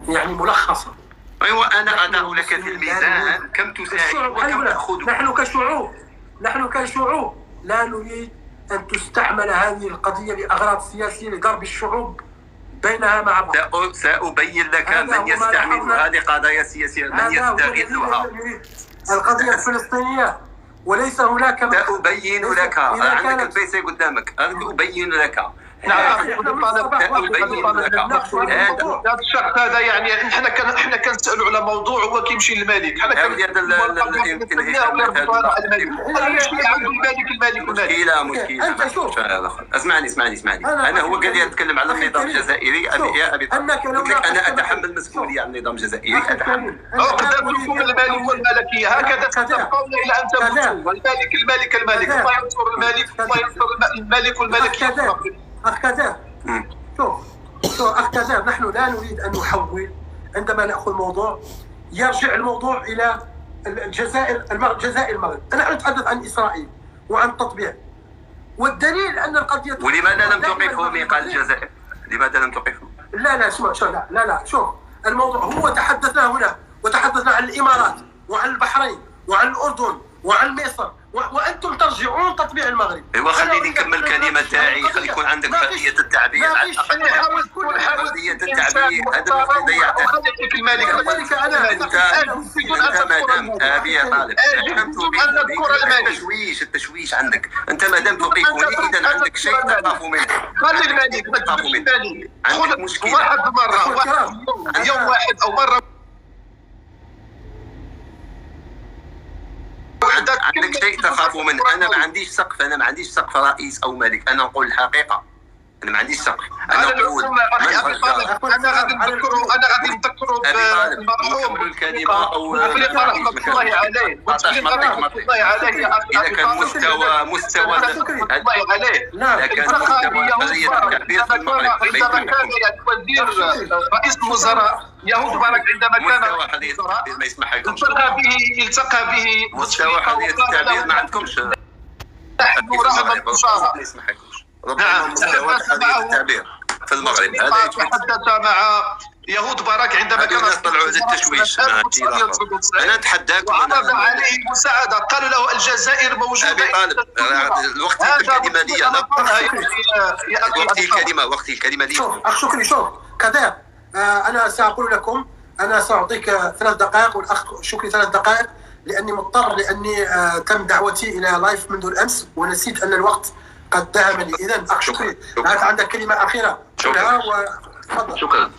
يعني ملخصة. ايوه، انا اضع لك في الميزان كم تساعد وكم تاخذ. نحن كشعوب لا نريد ان تستعمل هذه القضيه لاغراض سياسيه لضرب الشعوب بينها مع بعض. سأبين لك من يستعملها لقضايا سياسيه، من يستغلها. القضيه الفلسطينيه وليس هناك سأبين لك. عندك البيسي قدامك، أبين لك. هذا الشخص هذا يعني احنا كنسالوا على موضوع هو كيمشي للملك. حنا يمكن مشكله. اسمعني. انا هو قال لي اتكلم على النظام الجزائري. يا ابي انا اتحمل مسؤوليه عن النظام الجزائري. اتحمل. قدامكم الملك والملكيه هكذا تتبقون الى ان تموتوا. والملك الملك الله ينصر الملك، الله ينصر الملك والملكيه. أخ كذاب، شوف أخ كذاب، نحن لا نريد أن نحول. عندما نأخذ موضوع يرجع الموضوع إلى الجزائر المغرب. نحن نتحدث عن إسرائيل وعن التطبيع، والدليل أن القضية. ولماذا لم توقفه ميقات الجزائر؟ لماذا لم توقفه؟ لا شوف الموضوع هو تحدثنا هنا، وتحدثنا عن الإمارات وعن البحرين وعن الأردن وعن مصر، وانتم ترجعون تطبيع المغرب. ايوا خليني نكمل الكلمه تاعي. خلي يكون عندك حريه التعبير. حريه التعبير هذا اللي ضيعته. خليك الملك. انت مادام ابي يا طالب التشويش عندك. انت مادام توقفني اذا عندك شيء تخاف منه. خلي الملك عندك مشكله. واحد يوم واحد او مره عندك شيء تخاف منه. انا ما عنديش سقف رئيس او ملك. انا نقول الحقيقه، انا ما عنديش سقف. انا نقول انا غادي نذكروا بالمرحوم الكلمه او رحمه الله عليه. اذا كان مستوى الله عليه. لكن عندما كان وزير رئيس الوزراء يهود بارك، عندما كان ما يسمح لكمش التقى به مستوى حريه التعبير. ما عندكمش نحن رغم الانتصار. ما يسمح لكمش. ربما مستوى حريه التعبير في المغرب هذا تحدث مع يهود بارك عندما كان طلعوا للتشويش. انا اتحداك وعرض عليه المساعده. قالوا له الجزائر موجوده. الوقت الكلمه لي. وقت الكلمه لي. اخ شكري، شوف كذاب. انا ساقول لكم، انا ساعطيك 3 دقائق والاخ شكري 3 دقائق، لاني مضطر، لاني تم دعوتي الى لايف منذ الامس ونسيت ان الوقت قد داهمني. اذا اخ شكري عندك كلمه اخيره قولها وتفضل.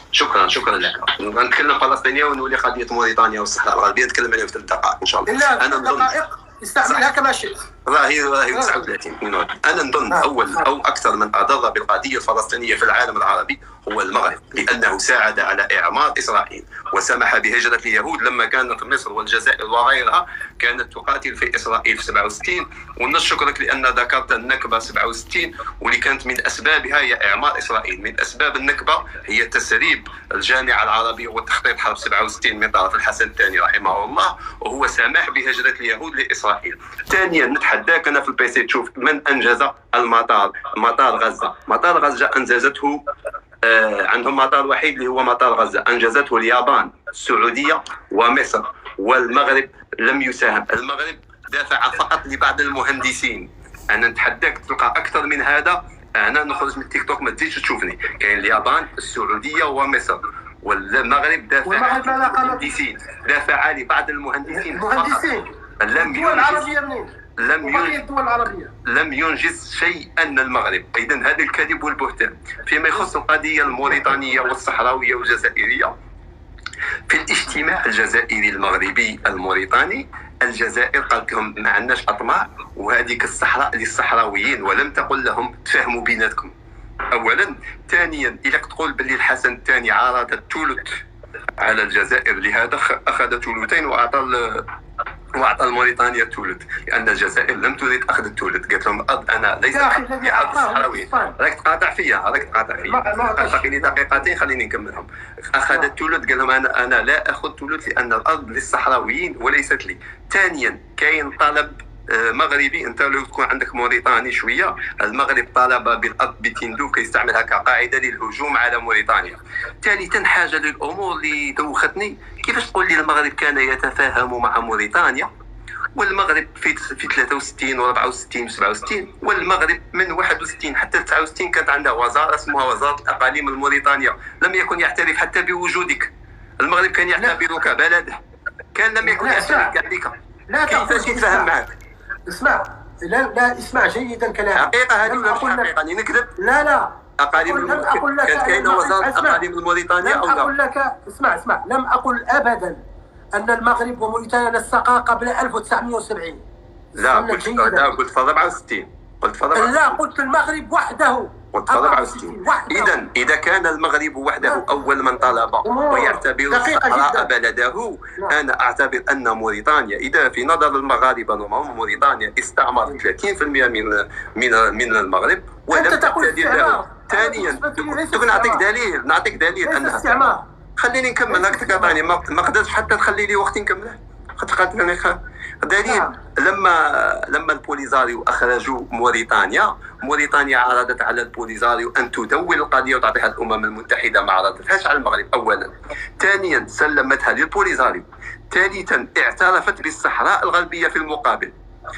شكرا لك. نتكلم فلسطينيه ونولي قضيه موريتانيا والصحراء الغربيه نتكلم عليهم في 3 دقائق ان شاء الله. انا دقائق استعملها كما شئت. راهي 39 من انا نظن اول او اكثر من اضر بالقضيه الفلسطينيه في العالم العربي هو المغرب، لانه ساعد على اعمار اسرائيل وسمح بهجره اليهود لما كانت مصر والجزائر وغيرها كانت تقاتل في اسرائيل في 67. ونشكرك لان ذكرت النكبه 67 واللي كانت من اسبابها هي اعمار اسرائيل. من اسباب النكبه هي تسريب الجامعه العربيه وتخطيط حرب 67 من طرف الحسن الثاني رحمه الله، وهو سمح بهجره اليهود لاسرائيل. ثانيا نتحداك انا في البيسي تشوف من انجز مطار غزه. مطار غزه انجزته عندهم مطار وحيد اللي هو مطار غزه، انجزته اليابان، السعوديه ومصر، والمغرب لم يساهم. المغرب دافع فقط لبعض المهندسين. انا نتحداك تلقى اكثر من هذا. انا نخرج من التيك توك ما تزيدش تشوفني. كاين اليابان، السعوديه ومصر، والمغرب دافع المهندسين، دافع لبعض المهندسين لم ينجز شيئا المغرب. اذا هذا الكذب والبهتان. فيما يخص القضيه الموريتانيه والصحراويه والجزائريه، في الاجتماع الجزائري المغربي الموريتاني الجزائر قالت لهم ما عندناش اطماع وهذيك الصحراء للصحراويين، ولم تقل لهم تفهموا بيناتكم. اولا. ثانيا الى تقول باللي الحسن الثاني عارض الثلث على الجزائر، لهذا اخذ ثلثين واعطى الموريتانيا الثلث، لان الجزائر لم تريد اخذ الثلث. قالت لهم انا ليس حقي على الصحراويين. راك تقاطع فيا. خليني دقيقتين خليني نكملهم. اخذ الثلث، قال لهم انا لا اخذ ثلث لان الارض للصحراويين وليست لي. ثانيا كاين طلب مغربي، انت لو تكون عندك موريتاني شويه، المغرب طالب بالاب بتندوف كيستعملها كقاعده للهجوم على موريتانيا. ثالثا حاجه للامور اللي دوختني، كيفاش تقول لي المغرب كان يتفاهم مع موريتانيا والمغرب في 63 و 64 و 67، والمغرب من 61 حتى 69 كانت عندها وزاره اسمها وزاره الاقاليم الموريتانيه، لم يكن يعترف حتى بوجودك. المغرب كان يعتبرك بلده، كان لم يكن يعترف بك. كيفاش يتفاهم معك؟ اسمع، لا اسمع جيدا كلامي. حقيقه هذه مش حقيقه، راني نكذب. لا اقاليم كانت كاينه وزاره اقاليم الموريتانيا او لا؟ لم اقل لك، اسمع، لم اقل ابدا ان المغرب وموريتانيا نسقا قبل 1970. لا قلت في 64. لا، قلت المغرب وحده. قلت 64. اذا كان المغرب وحده اول من طلب ويعتبر الصحراء بلده، انا اعتبر ان موريتانيا اذا في نظر المغاربه موريتانيا استعمرت 30% من المغرب ولم تعتدل له. ثانيا نعطيك دليل انها استعمار. خليني نكمل، راك تقاطعني، ما قدرتش حتى تخلي لي وقت نكمله. دليل لما البوليزاريو اخرجوا موريتانيا عرضت على البوليزاريو ان تدون القضيه وتعطيها الامم المتحده، ما عرضتهاش على المغرب اولا. ثانيا سلمتها للبوليزاريو. ثالثا اعترفت بالصحراء الغربيه في المقابل.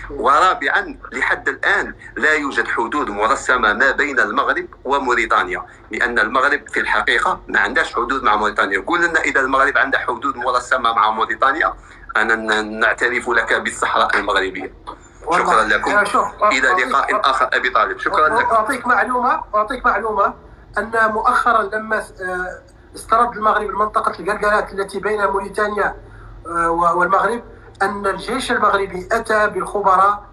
ورابعا لحد الآن لا يوجد حدود مرسمة ما بين المغرب وموريتانيا، لأن المغرب في الحقيقة ما عندهاش حدود مع موريتانيا. قول لنا إذا المغرب عنده حدود مرسمة مع موريتانيا، أنا نعترف لك بالصحراء المغربية. شكرا لكم، إلى لقاء آخر أبي طالب. شكرا لك. أعطيك معلومة أن مؤخرا لما استرد المغرب منطقة القرقرات التي بين موريتانيا والمغرب، أن الجيش المغربي أتى بالخبراء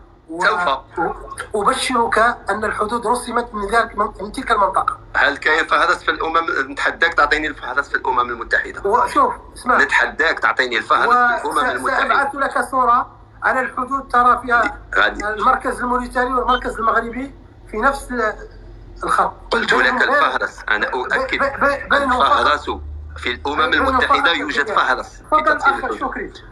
وأبشرك أن الحدود رسمت من تلك المنطقة. هل كاين فهرس في الأمم؟ نتحداك تعطيني الفهرس في الأمم المتحدة. وشوف اسمع، نتحداك تعطيني الفهرس في الأمم المتحدة. سأبعث لك صورة على الحدود ترى فيها المركز الموريتاني والمركز المغربي في نفس الخط. قلت لك الفهرس، أنا أؤكد الفهرس في الأمم المتحدة يوجد فهرس.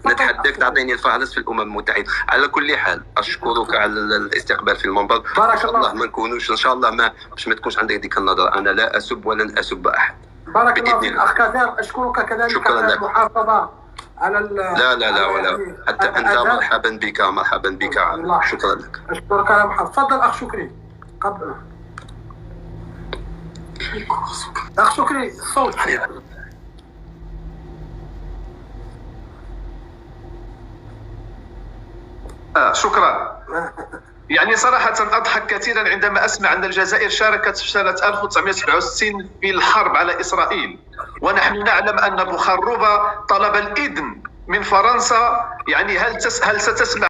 نتحداك تعطيني الفهرس في الأمم المتحدة. على كل حال أشكرك على الاستقبال في المنبر. بارك الله. ما نكونوش إن شاء الله باش ما تكونش عندك ديك النظرة. أنا لا أسب ولن أسب أحد. بارك الله فيك أخ كذاب. أشكرك كذلك على المحافظة على لا ولا حتى أنت مرحبا بك. شكرا لك. أشكرك على المحافظة. تفضل أخ شكري. قبل أخ شكري الصوت. شكرا. يعني صراحة أضحك كثيرا عندما أسمع أن الجزائر شاركت في سنة 1967 في الحرب على إسرائيل، ونحن نعلم أن بوخروبة طلب الإذن من فرنسا. يعني هل ستسمع